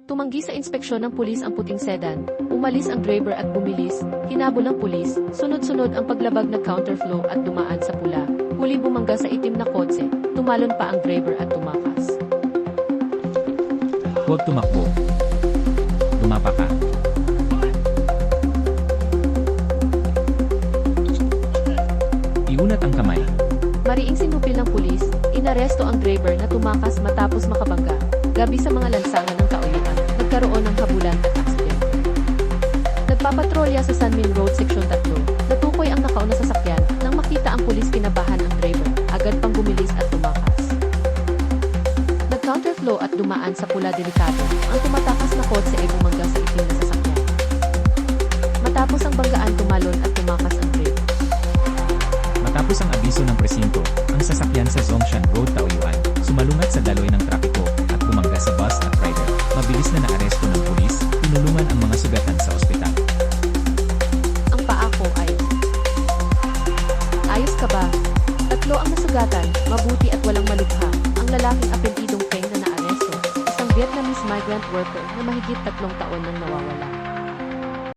Tumanggi sa inspeksyon ng pulis ang puting sedan, umalis ang driver at bumilis, hinabol ng pulis, sunod-sunod ang paglabag na counterflow at dumaan sa pula. Huli bumangga sa itim na kotse, tumalon pa ang driver at tumakas. Huwag tumakbo. Tumapa ka. Iunat ang kamay. Mariing sinupil ng pulis, inaresto ang driver na tumakas matapos makabangga. Gabi sa mga lansangan ng Tauyuan, nagkaroon ng habulan at aksidente. Nagpapatrolya sa Sanmin Road Section 3, natukoy ang nakauna sasakyan, nang makita ang pulis kinabahan ang driver, agad pang bumilis at tumakas. Nag-counterflow at dumaan sa pula delikado, ang tumatakas na kotse ay bumangga sa itim na sasakyan. Matapos ang banggaan tumalon at tumakas ang driver. Matapos ang abiso ng presinto, ang sasakyan sa Zhongshan Road Taoyuan, sumalungat sa daloy ng trapiko, at bumangga sa bus at rider. Mabilis na naaresto ng pulis, tinulungan ang mga sugatan sa ospital. Ang paa ko ay... Ayos ka ba? 3 ang nasugatan, mabuti at walang malubha. Ang lalaking apelidong Peng na naaresto, isang Vietnamese migrant worker na mahigit 3 taon nang nawawala.